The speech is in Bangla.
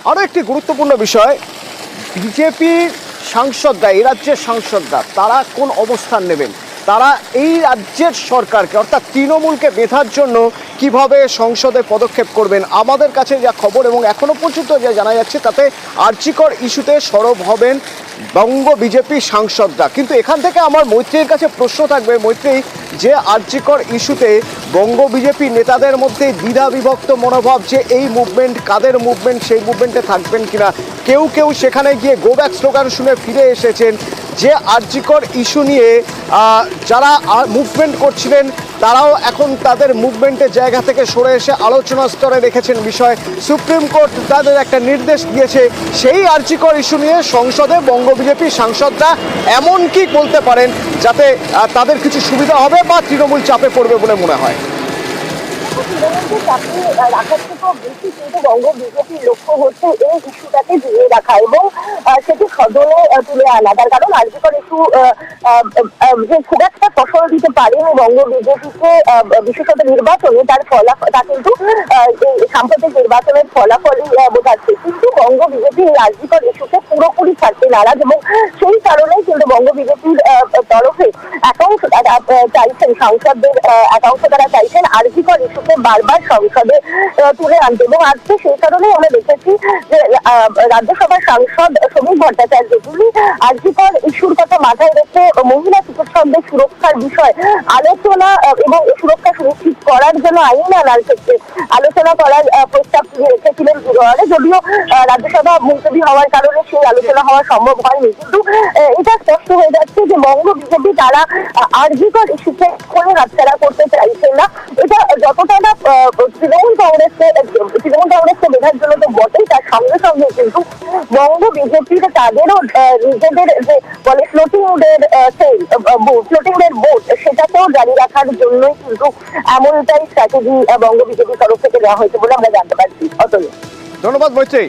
আরও একটি গুরুত্বপূর্ণ বিষয়, বিজেপির সাংসদরা, এই রাজ্যের সাংসদরা তারা কোন অবস্থান নেবেন, তারা এই রাজ্যের সরকারকে অর্থাৎ তৃণমূলকে বেঁধার জন্য কিভাবে সংসদে পদক্ষেপ করবেন। আমাদের কাছে যা খবর এবং এখনো পর্যন্ত যা জানা যাচ্ছে তাতে আরজিকর ইস্যুতে সরব হবেন বঙ্গ বিজেপি সাংসদরা। কিন্তু এখান থেকে আমার মৈত্রীর কাছে প্রশ্ন থাকবে, মৈত্রী, যে আরজিকর ইস্যুতে বঙ্গ বিজেপি নেতাদের মধ্যে দ্বিধা বিভক্ত মনোভাব, যে এই মুভমেন্ট কাদের মুভমেন্ট, সেই মুভমেন্টে থাকবেন কিনা। কেউ কেউ সেখানে গিয়ে গো ব্যাক স্লোগান শুনে ফিরে এসেছেন। যে আরজিকর ইস্যু নিয়ে যারা মুভমেন্ট করছিলেন তারাও এখন তাদের মুভমেন্টের জায়গা থেকে সরে এসে আলোচনা স্তরে রেখেছেন বিষয়। সুপ্রিম কোর্ট তাদের একটা নির্দেশ দিয়েছে, সেই আরজিকর ইস্যু নিয়ে সংসদে বঙ্গ বিজেপি সাংসদরা এমন কি বলতে পারেন যাতে তাদের কিছু সুবিধা হবে বা তৃণমূল চাপে পড়বে বলে মনে হয়। তৃণমূলকে চাকরি রাখার থেকেও বেশি কিন্তু বঙ্গ বিজেপির লক্ষ্য হচ্ছে এই ইস্যুটাকে জিয়ে রাখা এবং সেটি সদনে তুলে আনা। তার কারণ আরজিকর ইস্যু যে খুব একটা ফসল দিতে পারেনি বঙ্গ বিজেপিকে, বিশেষত নির্বাচনে তার ফলাফল, তা কিন্তু সাম্প্রতিক নির্বাচনের ফলাফলই বোঝাচ্ছে। কিন্তু বঙ্গ বিজেপি এই আরজিকর ইস্যুকে পুরোপুরি ছাড়তে নারাজ এবং সেই কারণেই কিন্তু বঙ্গ বিজেপির তরফে একাংশ চাইছেন, সাংসদদের একাংশ তারা চাইছেন আরজিকর ইস্যুকে বারবার সংসদে তুলে আনতে। এবং আজকে সেই কারণেই আমরা দেখেছি যে রাজ্যসভার সাংসদ শ্রমিক ভট্টাচার্য তিনি আরজিকর ইস্যুর কথা মাথায় রেখে মহিলা চিকিৎসকদের সুরক্ষার বিষয় আলোচনা এবং সুরক্ষা সুনিশ্চিত করার জন্য আইন আনার ক্ষেত্রে আলোচনা করার প্রস্তাব তিনি রেখেছিলেন। যদিও রাজ্যসভা মুলতবি হওয়ার কারণে সেই আলোচনা হওয়া সম্ভব হয়নি, কিন্তু এটা স্পষ্ট হয়ে যাচ্ছে যে বঙ্গ বিজেপি তারা আরজিকর ইস্যুকে কোনো হাতছাড়া করতে চাইছেন না। এটা যতটা না তৃণমূল কংগ্রেসকে বোঝার জন্য তো বটেই, তার সঙ্গে সঙ্গে কিন্তু বঙ্গ বিজেপির তাদেরও নিজেদের যে বলে ফ্লোটিং দের ভোট সেটাকেও জারি রাখার জন্যই কিন্তু এমনটাই স্ট্র্যাটেজি বঙ্গ বিজেপির তরফ থেকে দেওয়া হয়েছে বলে আমরা জানতে পারছি। অতএব ধন্যবাদ মৈত্রী।